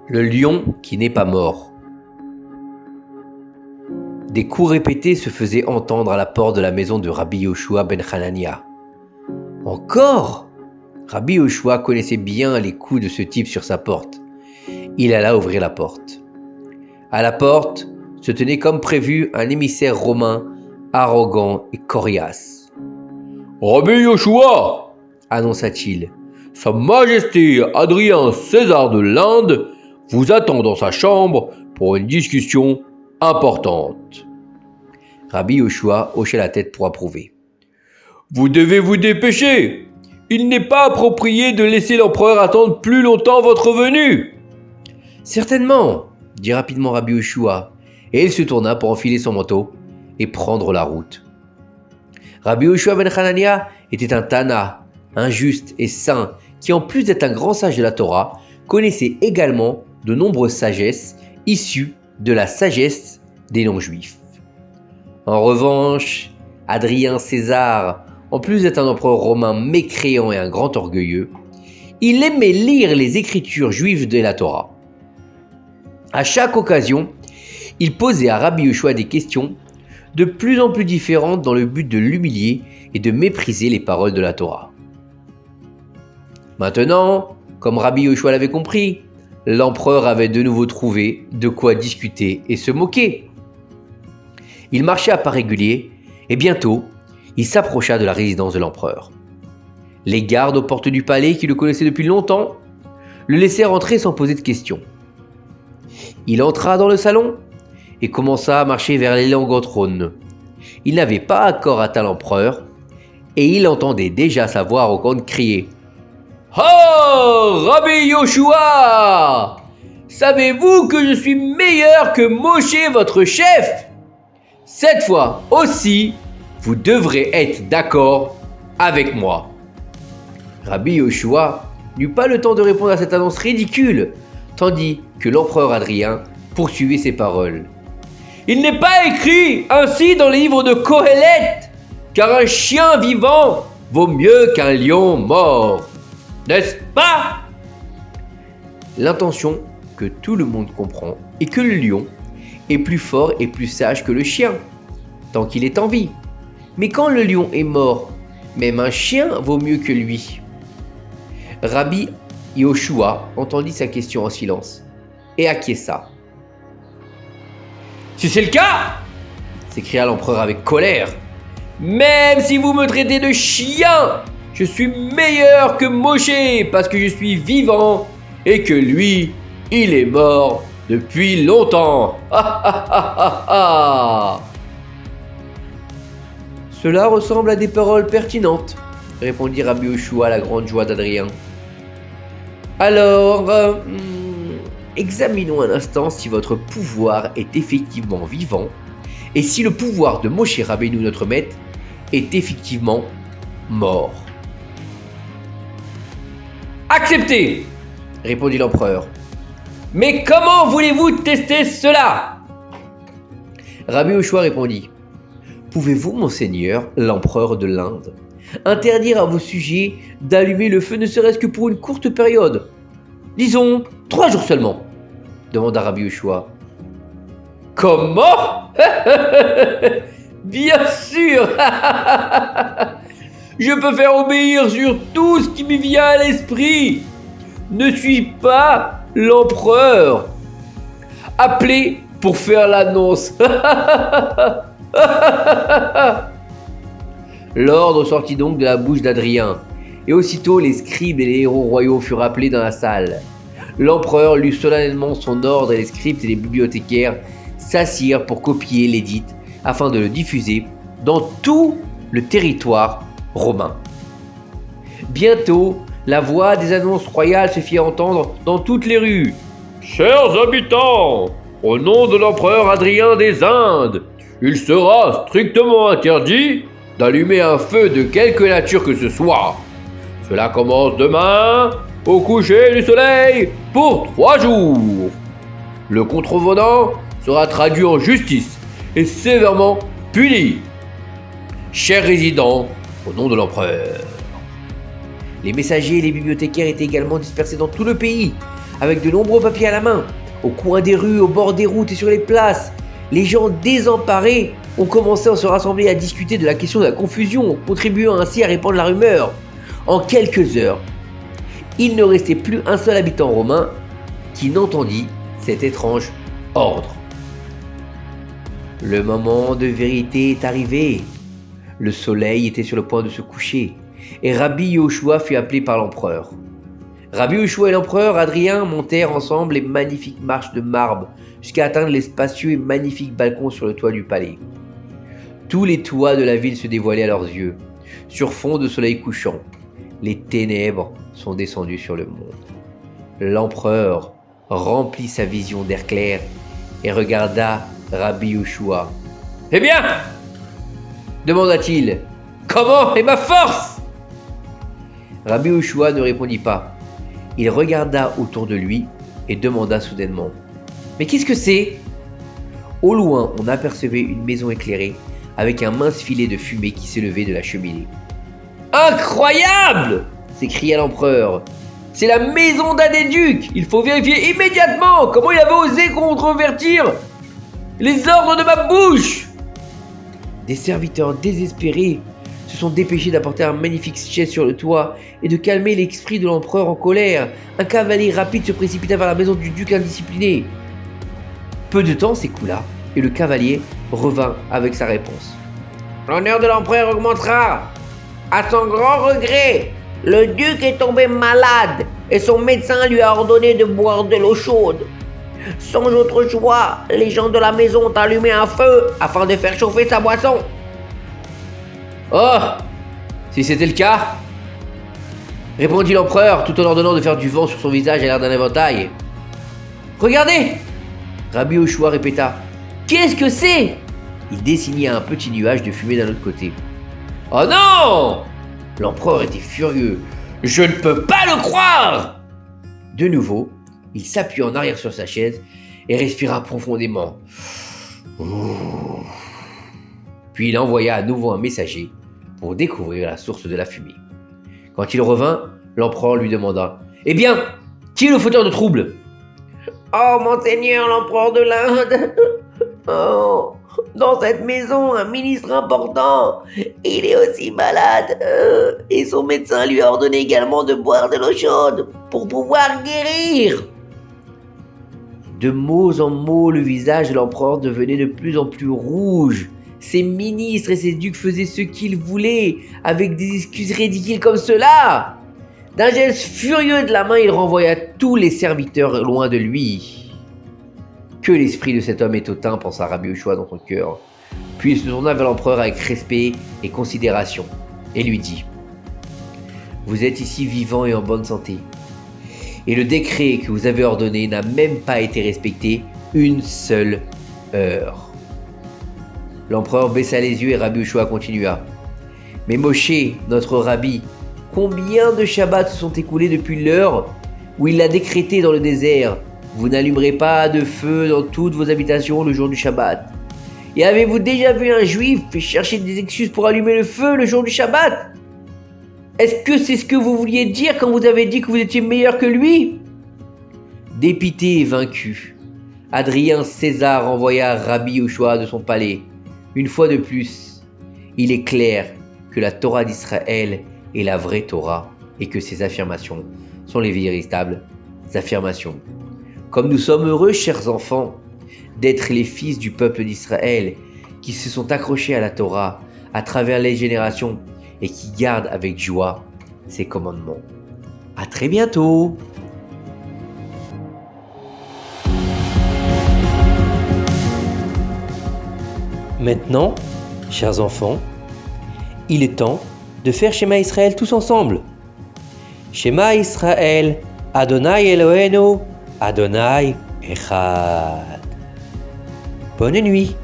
Le lion qui n'est pas mort. Des coups répétés se faisaient entendre à la porte de la maison de Rabbi Yoshua ben Hanania. Encore ? Rabbi Yoshua connaissait bien les coups de ce type sur sa porte. Il alla ouvrir la porte. À la porte se tenait comme prévu un émissaire romain arrogant et coriace. « Rabbi Yoshua !» annonça-t-il. « Sa Majesté Adrien César de l'Inde vous attend dans sa chambre pour une discussion importante. » Rabbi Yoshua hocha la tête pour approuver. « Vous devez vous dépêcher. Il n'est pas approprié de laisser l'empereur attendre plus longtemps votre venue. »« Certainement, » dit rapidement Rabbi Yoshua, et il se tourna pour enfiler son manteau et prendre la route. Rabbi Yoshua ben Hanania était un Tana, un juste et saint, qui en plus d'être un grand sage de la Torah, connaissait également de nombreuses sagesses issues de la sagesse des non-juifs. En revanche, Adrien César, en plus d'être un empereur romain mécréant et un grand orgueilleux, il aimait lire les écritures juives de la Torah. À chaque occasion, il posait à Rabbi Yoshua des questions de plus en plus différentes dans le but de l'humilier et de mépriser les paroles de la Torah. Maintenant, comme Rabbi Yoshua l'avait compris, l'empereur avait de nouveau trouvé de quoi discuter et se moquer. Il marchait à pas réguliers et bientôt, il s'approcha de la résidence de l'empereur. Les gardes aux portes du palais, qui le connaissaient depuis longtemps, le laissèrent entrer sans poser de questions. Il entra dans le salon et commença à marcher vers l'élegant trône. Il n'avait pas encore atteint l'empereur et il entendait déjà sa voix arrogante crier « Oh, Rabbi Yoshua! Savez-vous que je suis meilleur que Moshe, votre chef? Cette fois aussi, vous devrez être d'accord avec moi. » Rabbi Yoshua n'eut pas le temps de répondre à cette annonce ridicule, tandis que l'empereur Adrien poursuivait ses paroles. « Il n'est pas écrit ainsi dans les livres de Kohelet, car un chien vivant vaut mieux qu'un lion mort. N'est-ce pas ?» L'intention que tout le monde comprend est que le lion est plus fort et plus sage que le chien, tant qu'il est en vie. Mais quand le lion est mort, même un chien vaut mieux que lui. Rabbi Yoshua entendit sa question en silence et acquiesça. « Si c'est le cas, » s'écria l'empereur avec colère, « même si vous me traitez de chien, je suis meilleur que Moshe parce que je suis vivant et que lui, il est mort depuis longtemps. » Cela ressemble à des paroles pertinentes, répondit Rabbi Yoshua à la grande joie d'Adrien. Alors, examinons un instant si votre pouvoir est effectivement vivant et si le pouvoir de Moshe Rabbeinu, notre maître, est effectivement mort. Accepté, répondit l'empereur. Mais comment voulez-vous tester cela? Rabbi Yoshua répondit. Pouvez-vous, monseigneur, l'empereur de l'Inde, interdire à vos sujets d'allumer le feu ne serait-ce que pour une courte période? Disons 3 jours seulement, demanda Rabbi Yoshua. Comment? Bien sûr. Je peux faire obéir sur tout ce qui me vient à l'esprit. Ne suis pas l'empereur. Appelez pour faire l'annonce. L'ordre sortit donc de la bouche d'Adrien, et aussitôt les scribes et les héros royaux furent appelés dans la salle. L'empereur lut solennellement son ordre et les scribes et les bibliothécaires s'assirent pour copier l'édit afin de le diffuser dans tout le territoire romain. Bientôt, la voix des annonces royales se fit entendre dans toutes les rues. « Chers habitants, au nom de l'empereur Adrien des Indes, il sera strictement interdit d'allumer un feu de quelque nature que ce soit. Cela commence demain, au coucher du soleil, pour 3 jours. Le contrevenant sera traduit en justice et sévèrement puni. Chers résidents, au nom de l'empereur. » Les messagers et les bibliothécaires étaient également dispersés dans tout le pays, avec de nombreux papiers à la main. Au coin des rues, au bord des routes et sur les places, les gens désemparés ont commencé à se rassembler à discuter de la question de la confusion, contribuant ainsi à répandre la rumeur. En quelques heures, il ne restait plus un seul habitant romain qui n'entendit cet étrange ordre. Le moment de vérité est arrivé. Le soleil était sur le point de se coucher et Rabbi Yehoshua fut appelé par l'empereur. Rabbi Yehoshua et l'empereur Adrien montèrent ensemble les magnifiques marches de marbre jusqu'à atteindre les spacieux et magnifiques balcons sur le toit du palais. Tous les toits de la ville se dévoilaient à leurs yeux. Sur fond de soleil couchant, les ténèbres sont descendues sur le monde. L'empereur remplit sa vision d'air clair et regarda Rabbi Yehoshua. « Eh bien » demanda-t-il. « Comment est ma force ?» Rabbi Yehoshua ne répondit pas. Il regarda autour de lui et demanda soudainement. « Mais qu'est-ce que c'est ?» Au loin, on apercevait une maison éclairée avec un mince filet de fumée qui s'élevait de la cheminée. « Incroyable !» s'écria l'empereur. « C'est la maison d'un des ducs. Il faut vérifier immédiatement comment il avait osé controvertir les ordres de ma bouche !» Des serviteurs désespérés se sont dépêchés d'apporter un magnifique chaise sur le toit et de calmer l'esprit de l'empereur en colère. Un cavalier rapide se précipita vers la maison du duc indiscipliné. Peu de temps s'écoula et le cavalier revint avec sa réponse. « L'honneur de l'empereur augmentera. À son grand regret, le duc est tombé malade et son médecin lui a ordonné de boire de l'eau chaude. Sans autre choix, les gens de la maison ont allumé un feu afin de faire chauffer sa boisson. » « Oh, si c'était le cas !» répondit l'empereur tout en ordonnant de faire du vent sur son visage à l'air d'un éventail. « Regardez !» Rabbi Yehoshua répéta. « Qu'est-ce que c'est ?» Il désigna un petit nuage de fumée d'un autre côté. « Oh non !» L'empereur était furieux. « Je ne peux pas le croire !» De nouveau, il s'appuya en arrière sur sa chaise et respira profondément. Puis il envoya à nouveau un messager pour découvrir la source de la fumée. Quand il revint, l'empereur lui demanda « Eh bien, qui est le fauteur de trouble ?»« Oh, monseigneur l'empereur de l'Inde, oh, dans cette maison, un ministre important, il est aussi malade, et son médecin lui a ordonné également de boire de l'eau chaude pour pouvoir guérir. » De mots en mots, le visage de l'empereur devenait de plus en plus rouge. Ses ministres et ses ducs faisaient ce qu'ils voulaient, avec des excuses ridicules comme cela. D'un geste furieux de la main, il renvoya tous les serviteurs loin de lui. Que l'esprit de cet homme est hautain, pensa Rabbi Yehoshua dans son cœur. Puis il se tourna vers l'empereur avec respect et considération, et lui dit « Vous êtes ici vivant et en bonne santé, et le décret que vous avez ordonné n'a même pas été respecté une seule heure. » L'empereur baissa les yeux et Rabbi Yehoshua continua. « Mais Moshe, notre rabbi, combien de Shabbats se sont écoulés depuis l'heure où il l'a décrété dans le désert? Vous n'allumerez pas de feu dans toutes vos habitations le jour du Shabbat. Et avez-vous déjà vu un juif chercher des excuses pour allumer le feu le jour du Shabbat? Est-ce que c'est ce que vous vouliez dire quand vous avez dit que vous étiez meilleur que lui ?» Dépité et vaincu, Adrien César envoya Rabbi Yehoshua de son palais. Une fois de plus, il est clair que la Torah d'Israël est la vraie Torah et que ses affirmations sont les véritables affirmations. Comme nous sommes heureux, chers enfants, d'être les fils du peuple d'Israël qui se sont accrochés à la Torah à travers les générations et qui gardent avec joie ses commandements. À très bientôt! Maintenant, chers enfants, il est temps de faire Shema Israël tous ensemble. Shema Israël, Adonai Eloheinu, Adonai Echad. Bonne nuit.